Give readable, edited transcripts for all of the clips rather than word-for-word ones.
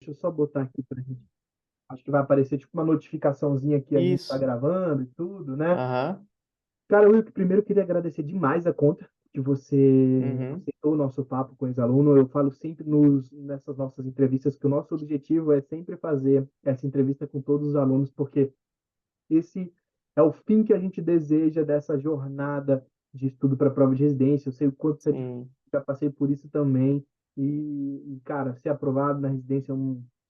Deixa eu só botar aqui pra gente. Acho que vai aparecer tipo uma notificaçãozinha que a gente está Isso. gravando e tudo, né? Aham. Cara, eu primeiro queria agradecer demais a conta que você Uhum. aceitou o nosso papo com o ex-aluno. Eu falo sempre nessas nossas entrevistas que o nosso objetivo é sempre fazer essa entrevista com todos os alunos, porque esse é o fim que a gente deseja dessa jornada de estudo para a prova de residência. Eu sei o quanto isso é difícil, Sim. já passei por isso também. Cara, ser aprovado na residência é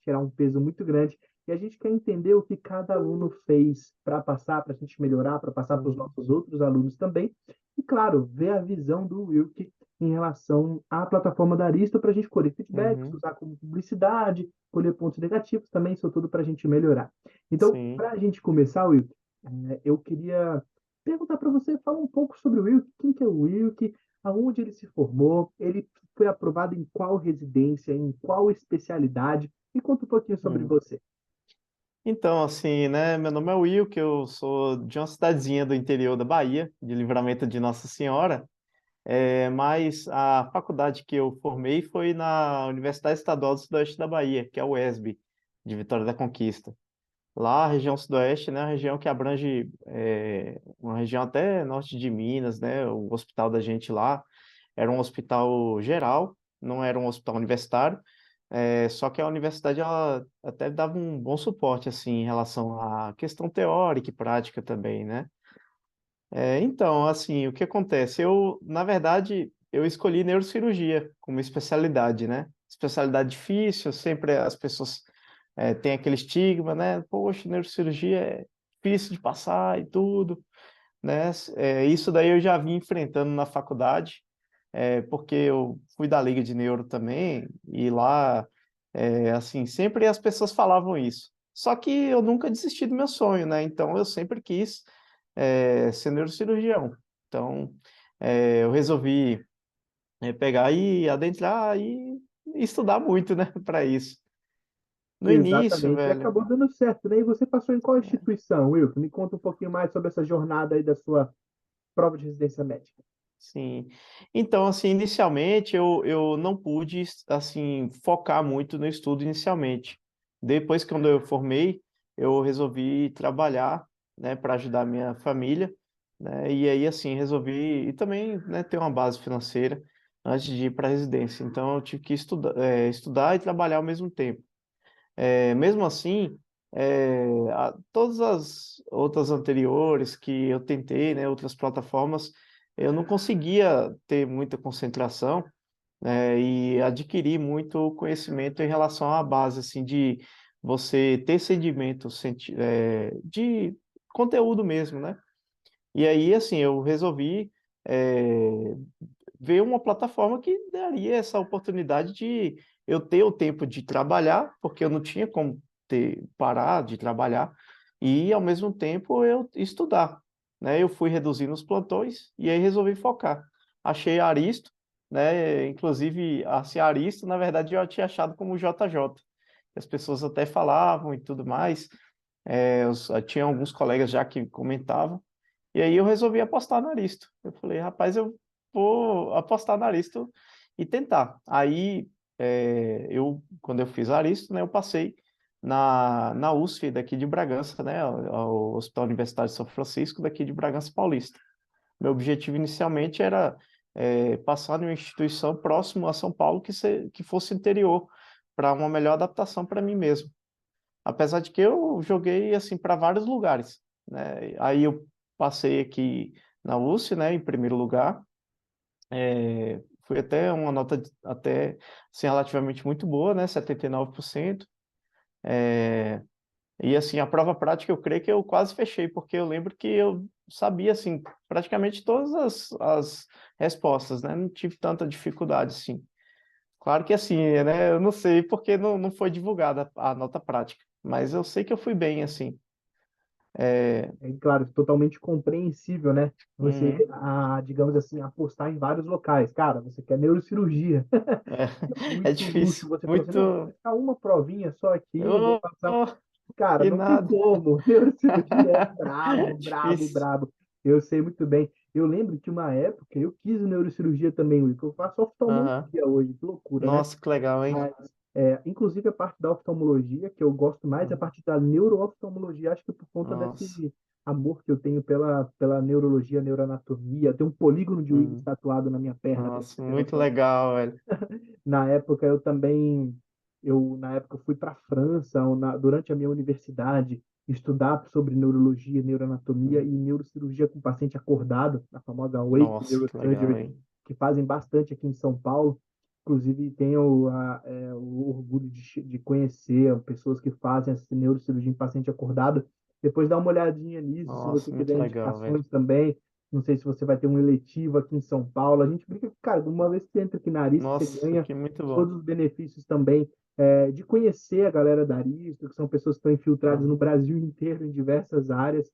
tirar um peso muito grande. E a gente quer entender o que cada aluno fez para passar, para a gente melhorar, para passar para os Uhum. nossos outros alunos também. E, claro, ver a visão do Wilk em relação à plataforma da Aristo para a gente colher feedbacks, Uhum. usar como publicidade, colher pontos negativos também, isso tudo para a gente melhorar. Então, Sim. para a gente começar, Will, eu queria perguntar para você, falar um pouco sobre o Wilk, quem que é o Wilk, aonde ele se formou, ele foi aprovado em qual residência, em qual especialidade, e conta um pouquinho sobre Hum. você. Então, assim, né? Meu nome é Will, que eu sou de uma cidadezinha do interior da Bahia, de Livramento de Nossa Senhora. Mas a faculdade que eu formei foi na Universidade Estadual do Sudoeste da Bahia, que é a UESB, de Vitória da Conquista. Lá, a região Sudoeste, né, é uma região que abrange uma região até norte de Minas, né? O hospital da gente lá era um hospital geral, não era um hospital universitário, só que a universidade ela até dava um bom suporte assim em relação à questão teórica e prática também, né? Então, assim, o que acontece? Na verdade, eu escolhi neurocirurgia como especialidade, né? Especialidade difícil, sempre as pessoas têm aquele estigma, né? Poxa, neurocirurgia é difícil de passar e tudo, né? Isso daí eu já vim enfrentando na faculdade, porque eu fui da Liga de Neuro também, e lá, assim, sempre as pessoas falavam isso. Só que eu nunca desisti do meu sonho, né? Então eu sempre quis ser neurocirurgião. Então eu resolvi pegar e adentrar e estudar muito, né, para isso. No início, Exatamente, e velho. acabou dando certo, né? E você passou em qual instituição, Will? Me conta um pouquinho mais sobre essa jornada aí da sua prova de residência médica. Sim. Então, assim, inicialmente eu não pude, assim, focar muito no estudo inicialmente. Depois, quando eu formei, eu resolvi trabalhar, né, para ajudar a minha família, né, e aí, assim, resolvi, e também, né, ter uma base financeira antes de ir para a residência. Então, eu tive que estudar e trabalhar ao mesmo tempo. Mesmo assim, todas as outras anteriores que eu tentei, né, outras plataformas, eu não conseguia ter muita concentração, e adquirir muito conhecimento em relação à base, assim, de você ter sedimento de conteúdo mesmo, né? E aí, assim, eu resolvi é, ver uma plataforma que daria essa oportunidade de eu ter o tempo de trabalhar, porque eu não tinha como parar de trabalhar, e ao mesmo tempo eu estudar, né? Eu fui reduzindo os plantões e aí resolvi focar. Achei Aristo, né? Inclusive, assim, Aristo, na verdade, eu tinha achado como JJ. As pessoas até falavam e tudo mais. Tinha alguns colegas já que comentavam. E aí eu resolvi apostar na Aristo. Eu falei, rapaz, eu vou apostar na Aristo e tentar. Aí, quando eu fiz a Aristo, né, eu passei na USF daqui de Bragança, né, ao Hospital Universitário de São Francisco, daqui de Bragança Paulista. Meu objetivo inicialmente era passar em uma instituição próxima a São Paulo que fosse interior, para uma melhor adaptação para mim mesmo. Apesar de que eu joguei assim para vários lugares, né? Aí eu passei aqui na USP, né, em primeiro lugar. Foi até uma nota até assim, relativamente muito boa, né, 79%. E assim, a prova prática eu creio que eu quase fechei, porque eu lembro que eu sabia assim praticamente todas as respostas, né? Não tive tanta dificuldade assim. Claro que assim, né? Eu não sei porque não foi divulgada a nota prática, mas eu sei que eu fui bem assim. É, É claro, totalmente compreensível, né? Você, uhum, digamos assim, apostar em vários locais. Cara, você quer neurocirurgia. é, é Muito luxo. difícil, Você falou assim, não, vou muito. passar uma provinha só aqui, eu vou Oh, passar. oh, Cara, que não tem nada. como. Neurocirurgia é brabo, brabo, Difícil. brabo. Eu sei muito bem. Eu lembro que uma época eu quis neurocirurgia também, Will, que eu faço Aham. oftalmologia hoje. Que loucura, né? Nossa, que legal, hein? Inclusive a parte da oftalmologia, que eu gosto mais, é a Hum, parte da neurooftalmologia, acho que por conta Nossa. desse amor que eu tenho pela neurologia, neuroanatomia. Tem um polígono de Willis Hum, tatuado na minha perna, para você Nossa, ter muito noção. legal, velho. Na época eu também, na época fui para a França, durante a minha universidade, estudar sobre neurologia, neuroanatomia e Hum, neurocirurgia com paciente acordado, a famosa Wake Nossa, que legal, Neurosurgery, hein? que fazem bastante aqui em São Paulo. Inclusive, tenho o orgulho de conhecer pessoas que fazem essa neurocirurgia em paciente acordado. Depois dá uma olhadinha nisso, se você Nossa, muito quiser legal, velho. indicações também. Não sei se você vai ter um eletivo aqui em São Paulo. A gente brinca que, cara, uma vez que você entra aqui na Arisco, você Nossa, ganha que muito bom. todos os benefícios também de conhecer a galera da Arisco, que são pessoas que estão infiltradas no Uhum. Brasil inteiro, em diversas áreas.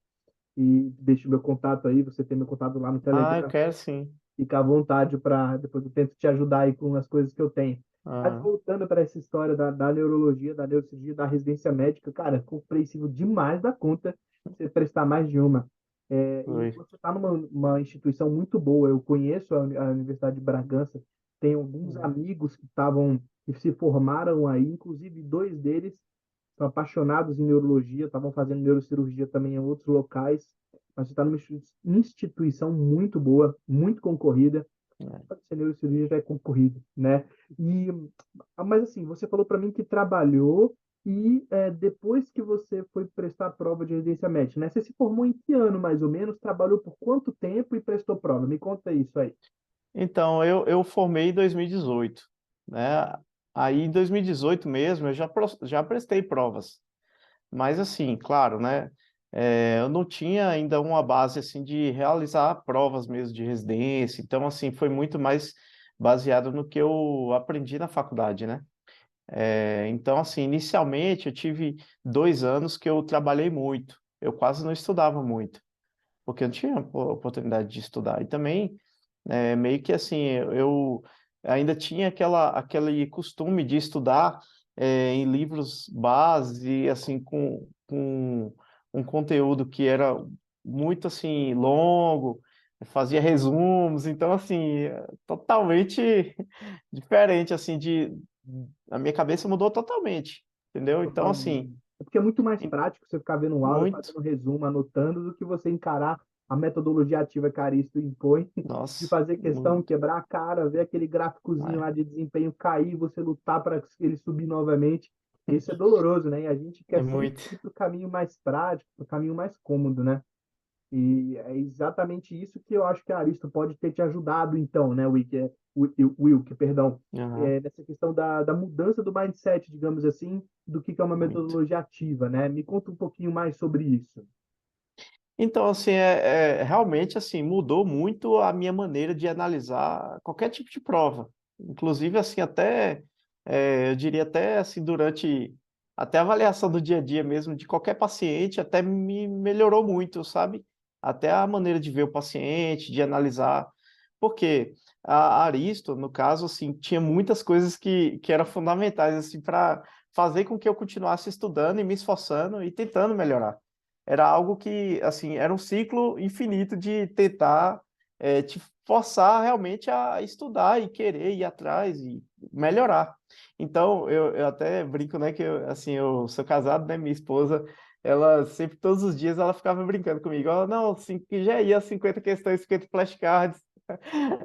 E deixo meu contato aí, você tem meu contato lá no Ah, eu Telegram. quero sim. Fica à vontade para depois eu tento te ajudar aí com as coisas que eu tenho. Mas Ah, voltando para essa história da neurologia, da neurocirurgia, da residência médica, cara, compreensível demais da conta você prestar mais de uma. E foi. você está numa uma instituição muito boa. Eu conheço a Universidade de Bragança, tenho alguns Hum, amigos que se formaram aí, inclusive dois deles são apaixonados em neurologia, estavam fazendo neurocirurgia também em outros locais. Mas você está numa instituição muito boa, muito concorrida. é. Pode ser neurocirurgia já é concorrido, né? E, mas assim, você falou para mim que trabalhou e depois que você foi prestar a prova de residência médica, né? Você se formou em que ano, mais ou menos? Trabalhou por quanto tempo e prestou prova? Me conta isso aí. Então, eu formei em 2018, né? Aí, em 2018 mesmo, eu já prestei provas. Mas, assim, claro, né? Eu não tinha ainda uma base, assim, de realizar provas mesmo de residência. Então, assim, foi muito mais baseado no que eu aprendi na faculdade, né? Então, assim, inicialmente eu tive 2 anos que eu trabalhei muito. Eu quase não estudava muito, porque eu não tinha oportunidade de estudar. E também, meio que assim, eu ainda tinha aquele costume de estudar em livros base, assim, com um conteúdo que era muito, assim, longo, fazia resumos. Então, assim, totalmente diferente, assim, a minha cabeça mudou totalmente, entendeu? Então, Totalmente. assim, É porque é muito mais em- prático você ficar vendo aula, muito, fazendo resumo, anotando, do que você encarar a metodologia ativa que a Aristo impõe, de nossa, fazer questão, muito, quebrar a cara, ver aquele gráficozinho é, lá de desempenho cair, você lutar para ele subir novamente. Isso é doloroso, né? E a gente quer é sempre muito. ir para o caminho mais prático, para o caminho mais cômodo, né? E é exatamente isso que eu acho que a Aristo pode ter te ajudado, então, né, Wilk, perdão, Aham, nessa questão da mudança do mindset, digamos assim, do que é uma muito. metodologia ativa, né? Me conta um pouquinho mais sobre isso. Então, assim, realmente, assim, mudou muito a minha maneira de analisar qualquer tipo de prova. Inclusive, assim, eu diria até, assim, durante até a avaliação do dia a dia mesmo de qualquer paciente, até me melhorou muito, sabe? Até a maneira de ver o paciente, de analisar. Porque a Aristo, no caso, assim, tinha muitas coisas que eram fundamentais, assim, para fazer com que eu continuasse estudando e me esforçando e tentando melhorar. Era algo que, assim, era um ciclo infinito de tentar te forçar realmente a estudar e querer ir atrás e melhorar. Então, eu até brinco, né, que eu, assim, eu sou casado, né, minha esposa, ela sempre, todos os dias, ela ficava brincando comigo, ó, não, que já ia 50 questões, 50 flashcards.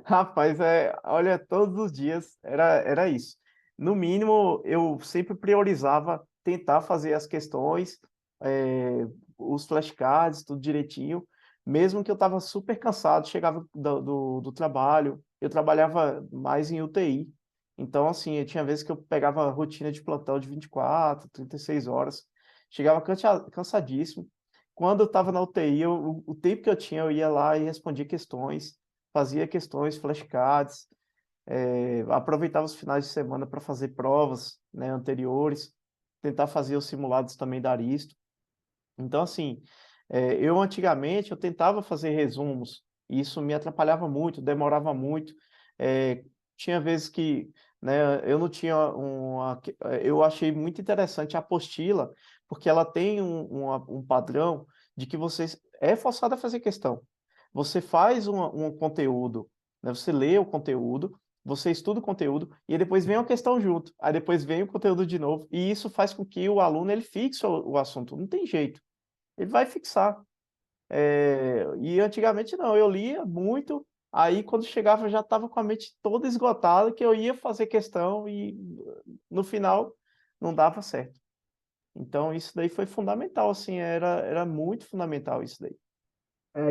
Rapaz, olha, todos os dias era isso. No mínimo, eu sempre priorizava tentar fazer as questões, é, os flashcards, tudo direitinho, mesmo que eu estava super cansado, chegava do trabalho, eu trabalhava mais em UTI, então, assim, eu tinha vezes que eu pegava rotina de plantão de 24, 36 horas, chegava cansadíssimo. Quando eu estava na UTI, o tempo que eu tinha, eu ia lá e respondia questões, fazia questões, flashcards, aproveitava os finais de semana para fazer provas, né, anteriores, tentar fazer os simulados também da Aristo. Então, assim, eu antigamente eu tentava fazer resumos, e isso me atrapalhava muito, demorava muito. Tinha vezes que, né, eu não tinha eu achei muito interessante a apostila, porque ela tem um padrão de que você é forçado a fazer questão. Você faz um conteúdo, né, você lê o conteúdo, você estuda o conteúdo e depois vem uma questão junto, aí depois vem o conteúdo de novo, e isso faz com que o aluno ele fixe o assunto, não tem jeito, ele vai fixar. E antigamente não, eu lia muito, aí quando chegava eu já estava com a mente toda esgotada, que eu ia fazer questão e no final não dava certo. Então isso daí foi fundamental, assim, era muito fundamental isso daí.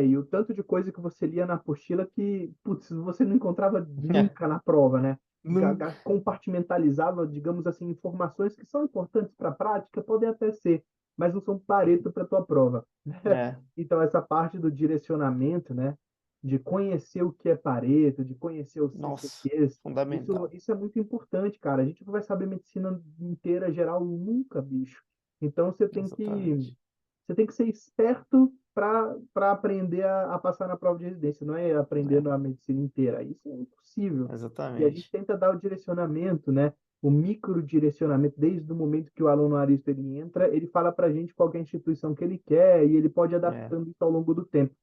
E o tanto de coisa que você lia na apostila que, putz, você não encontrava nunca na prova, né? Não, Compartimentalizava, digamos assim, informações que são importantes para a prática, podem até ser, mas não são pareto para a tua prova. é, Então, essa parte do direcionamento, né? De conhecer o que é Pareto, de conhecer os nossa, CCQs, isso, fundamental, isso é muito importante, cara. A gente não vai saber medicina inteira, geral, nunca, bicho. Então, exatamente, você tem que ser esperto para aprender a passar na prova de residência, não é aprendendo é, a medicina inteira. Isso é impossível. E a gente exatamente, tenta dar o direcionamento, né? O micro direcionamento, desde o momento que o aluno aristo ele entra, ele fala para a gente qual que é a instituição que ele quer e ele pode ir é, adaptando isso ao longo do tempo.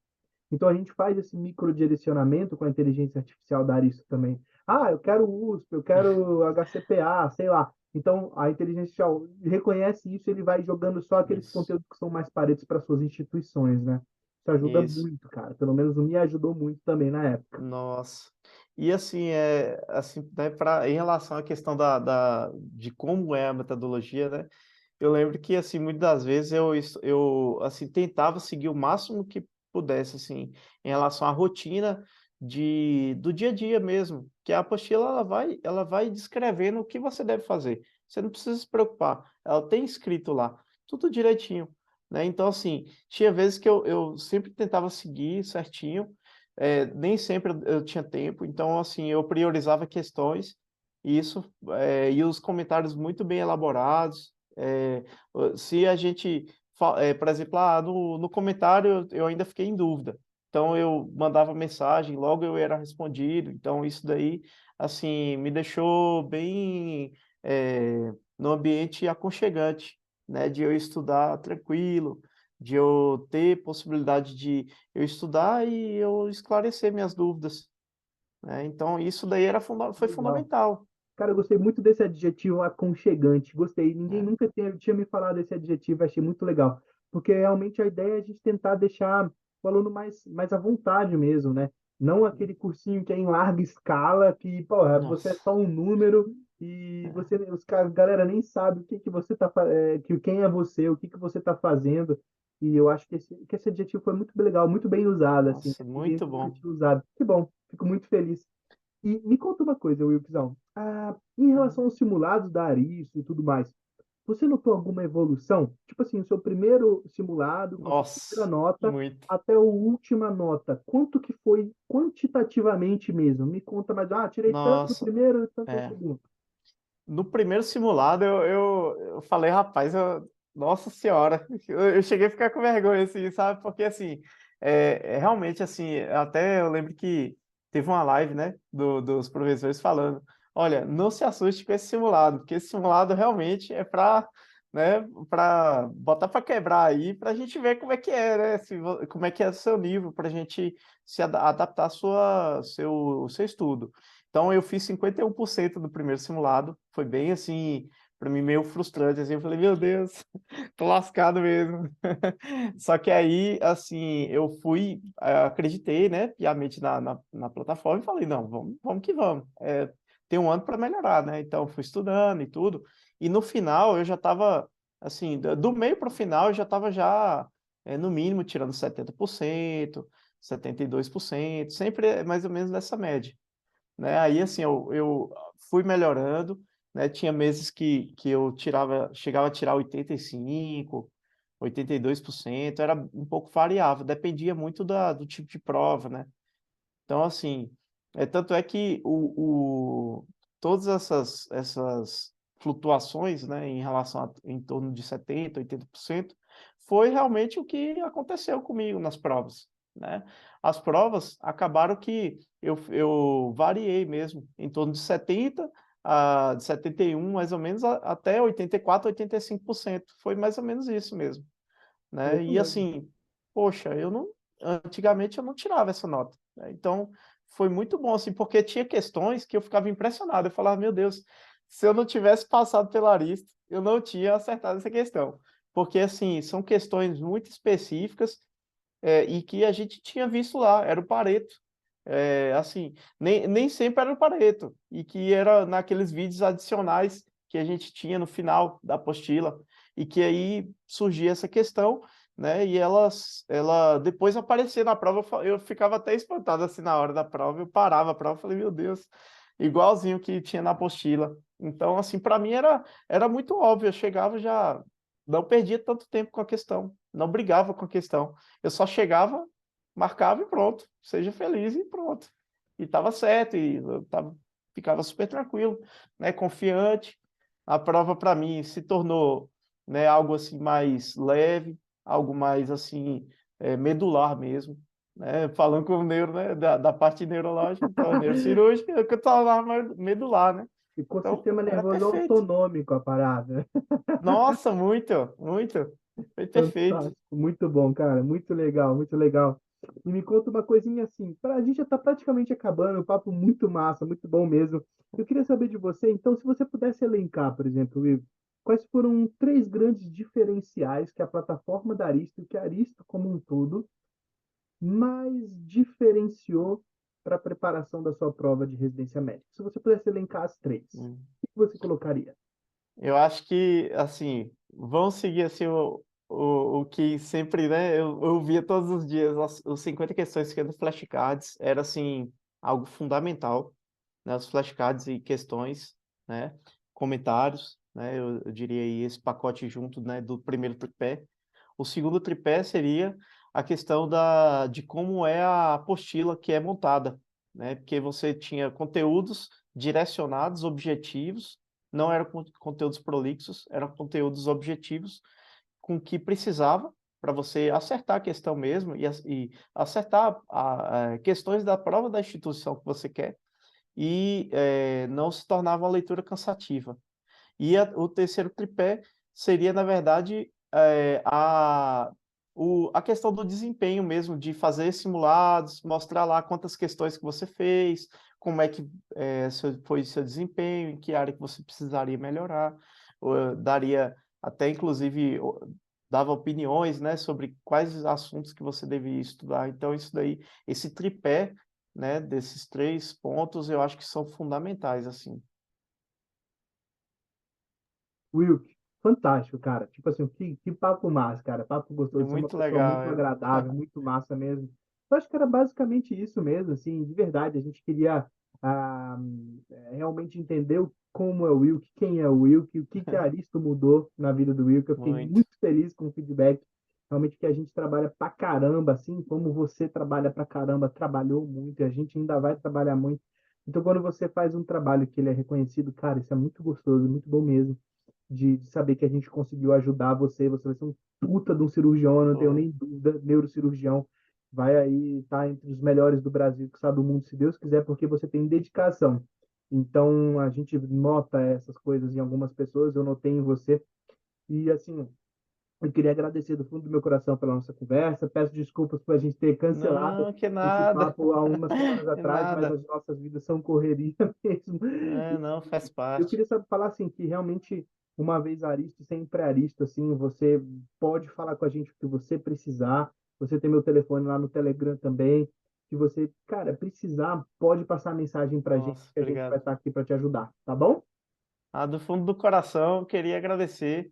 Então a gente faz esse microdirecionamento com a inteligência artificial da Aristo também. Ah, eu quero USP, eu quero HCPA, sei lá. Então a inteligência artificial reconhece isso, ele vai jogando só aqueles isso, conteúdos que são mais parecidos para suas instituições, né? Isso ajuda isso. muito, cara. Pelo menos me ajudou muito também na época. Nossa. E assim, assim, né, em relação à questão de como é a metodologia, né? Eu lembro que, assim, muitas das vezes eu assim, tentava seguir o máximo que pudesse, assim, em relação à rotina do dia a dia mesmo, que a apostila, ela vai descrevendo o que você deve fazer. Você não precisa se preocupar, ela tem escrito lá, tudo direitinho, né? Então, assim, tinha vezes que eu sempre tentava seguir certinho, nem sempre eu tinha tempo, então, assim, eu priorizava questões, e isso, e os comentários muito bem elaborados, se a gente, por exemplo, no comentário eu ainda fiquei em dúvida, então eu mandava mensagem, logo eu era respondido, então isso daí, assim, me deixou bem, no ambiente aconchegante, né, de eu estudar tranquilo, de eu ter possibilidade de eu estudar e eu esclarecer minhas dúvidas, né, então isso daí foi Legal. fundamental, Cara, eu gostei muito desse adjetivo aconchegante. Gostei. Ninguém né, nunca tinha me falado desse adjetivo, achei muito legal. Porque realmente a ideia é a gente tentar deixar o aluno mais à vontade mesmo, né? Não aquele cursinho que é em larga escala, que, pô, você é nossa, só um número e é, você, galera nem sabe o que que você tá, quem é você, o que que você tá fazendo. E eu acho que esse adjetivo foi muito legal, muito bem usado, assim, nossa, né? Ninguém muito nunca bom. tinha usado. Que bom, fico muito feliz. E me conta uma coisa, Wilkzão. Em relação aos simulados da Aristo e tudo mais, você notou alguma evolução? Tipo assim, o seu primeiro simulado, com a sua primeira Nossa, nota, muito. até a última nota. Quanto que foi quantitativamente mesmo? Me conta mais. Ah, tirei tanto no Nossa, primeiro e tanto no é. segundo. No primeiro simulado eu falei, rapaz, nossa senhora, eu cheguei a ficar com vergonha, assim, sabe? Porque, assim, realmente, assim, até eu lembro que teve uma live, né, dos professores falando, olha, não se assuste com esse simulado, porque esse simulado realmente é para, né, para botar para quebrar aí, para a gente ver como é que é, né, como é que é o seu nível, para a gente adaptar seu estudo. Então eu fiz 51% do primeiro simulado, foi bem assim, para mim meio frustrante, assim, eu falei, meu Deus, tô lascado mesmo. Só que aí, assim, eu fui, acreditei, né, piamente na plataforma e falei, não, vamos que vamos. Tem um ano para melhorar, né? Então fui estudando e tudo, e no final eu já estava, assim, do meio para o final eu já estava já, no mínimo, tirando 70%, 72%, sempre mais ou menos nessa média, né? Aí, assim, eu fui melhorando, né? Tinha meses que eu chegava a tirar 85, 82%, era um pouco variável, dependia muito do tipo de prova, né? Então, assim, tanto é que todas essas flutuações, né, em relação em torno de 70, 80%, foi realmente o que aconteceu comigo nas provas, né? As provas acabaram que eu variei mesmo, em torno de 70, de 71, mais ou menos, até 84, 85%. Foi mais ou menos isso mesmo, É né? isso E mesmo. assim, poxa, antigamente eu não tirava essa nota, né? Então, foi muito bom, assim, porque tinha questões que eu ficava impressionado, eu falava: "Meu Deus, se eu não tivesse passado pela Aristo, eu não tinha acertado essa questão". Porque, assim, são questões muito específicas, e que a gente tinha visto lá, era o Pareto. Assim, nem sempre era o Pareto, e que era naqueles vídeos adicionais que a gente tinha no final da apostila, e que aí surgia essa questão, né, e ela depois aparecia na prova, eu ficava até espantado, assim, na hora da prova, eu parava a prova, falei: "Meu Deus", igualzinho que tinha na apostila. Então, assim, para mim era muito óbvio, eu chegava, já não perdia tanto tempo com a questão, não brigava com a questão. Eu só chegava, marcava e pronto, seja feliz e pronto. E estava certo, e eu ficava super tranquilo, né, confiante. A prova para mim se tornou, né, algo assim mais leve, algo mais assim, medular mesmo, né, falando com o neuro, né, da parte neurológica, então neurocirúrgica, que eu estava medular, né. Ficou Então sistema era nervoso perfeito. autonômico a parada. Nossa, muito, muito. Foi perfeito. Fantástico, muito bom, cara, muito legal, muito legal. E me conta uma coisinha assim, a gente já está praticamente acabando, um papo muito massa, muito bom mesmo. Eu queria saber de você, então, se você pudesse elencar, por exemplo, Will, quais foram três grandes diferenciais que a plataforma da Aristo, que a Aristo como um todo, mais diferenciou para a preparação da sua prova de residência médica? Se você pudesse elencar as três, Hum. o que você colocaria? Eu acho que, assim, vão seguir, assim, o que sempre, né, eu via todos os dias, os 50 questões que eram flashcards, era, assim, algo fundamental, né, os flashcards e questões, né, comentários, né, eu diria aí esse pacote junto, né, do primeiro tripé. O segundo tripé seria a questão de como é a apostila que é montada, né, porque você tinha conteúdos direcionados, objetivos, não eram conteúdos prolixos, eram conteúdos objetivos, com o que precisava para você acertar a questão mesmo e acertar questões da prova da instituição que você quer, e não se tornava uma leitura cansativa. E o terceiro tripé seria, na verdade, a questão do desempenho mesmo, de fazer simulados, mostrar lá quantas questões que você fez, como é que foi seu desempenho, em que área que você precisaria melhorar. Daria até, inclusive, dava opiniões, né, sobre quais assuntos que você devia estudar. Então, isso daí, esse tripé, né, desses 3 pontos, eu acho que são fundamentais, assim. Wilk, fantástico, cara. Tipo assim, que papo massa, cara. Papo É gostoso. Você é uma muito pessoa legal, muito é. agradável, muito massa mesmo. Eu acho que era basicamente isso mesmo, assim, de verdade. A gente queria ah, realmente entender como é o Wilk, quem é o Wilk, o que que a Aristo mudou na vida do Wilk. Eu fiquei Muito. muito feliz com o feedback. Realmente que a gente trabalha pra caramba, assim como você trabalha pra caramba, trabalhou muito, e a gente ainda vai trabalhar muito. Então, quando você faz um trabalho que ele é reconhecido, cara, isso é muito gostoso, muito bom mesmo de saber que a gente conseguiu ajudar você. Você vai ser um puta de um cirurgião, eu não tenho Pô, nem dúvida, neurocirurgião. Vai aí estar tá entre os melhores do Brasil, que sabe do mundo, se Deus quiser, porque você tem dedicação. Então, a gente nota essas coisas em algumas pessoas, eu notei em você. E, assim, eu queria agradecer do fundo do meu coração pela nossa conversa. Peço desculpas por a gente ter cancelado não, que esse nada. papo há umas semanas Que atrás, mas nada. as nossas vidas são correria mesmo. Não, faz Eu parte. queria saber falar assim que realmente uma vez Aristo, sempre Aristo, assim, você pode falar com a gente o que você precisar. Você tem meu telefone lá no Telegram também. Se você, cara, precisar, pode passar mensagem pra gente Nossa, que a gente vai obrigado. estar aqui para te ajudar, tá bom? Do fundo do coração, eu queria agradecer,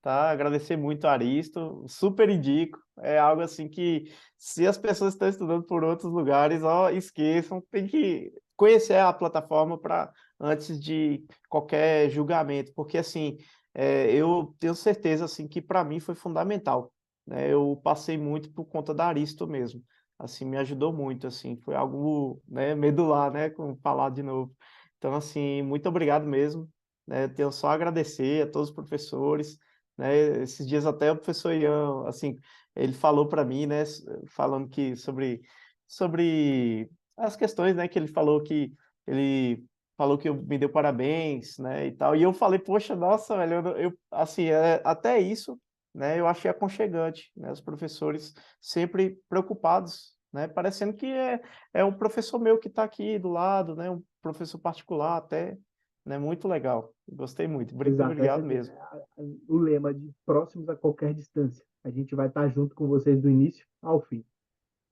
tá? Agradecer muito a Aristo, super indico. É algo assim que, se as pessoas estão estudando por outros lugares, ó, esqueçam, tem que conhecer a plataforma para antes de qualquer julgamento, porque assim, eu tenho certeza assim que para mim foi fundamental, né? Eu passei muito por conta da Aristo mesmo. Assim, me ajudou muito, assim, foi algo, né, medular, né, como falar de novo. Então, assim, muito obrigado mesmo, né, eu tenho só a agradecer a todos os professores, né, esses dias até o professor Ian, assim, ele falou para mim, né, falando que sobre as questões, né, que ele falou que me deu parabéns, né, e tal, e eu falei: "Poxa, nossa, velho, assim, até isso, né, eu achei aconchegante, né, os professores sempre preocupados, né? Parecendo que é um professor meu que está aqui do lado, né? Um professor particular até, né? Muito legal. Gostei muito. Exato. Obrigado mesmo. O lema de próximos a qualquer distância. A gente vai estar junto com vocês do início ao fim.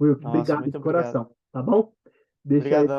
Wilk, Nossa, obrigado muito de obrigado. coração, tá bom? Deixa Obrigadão.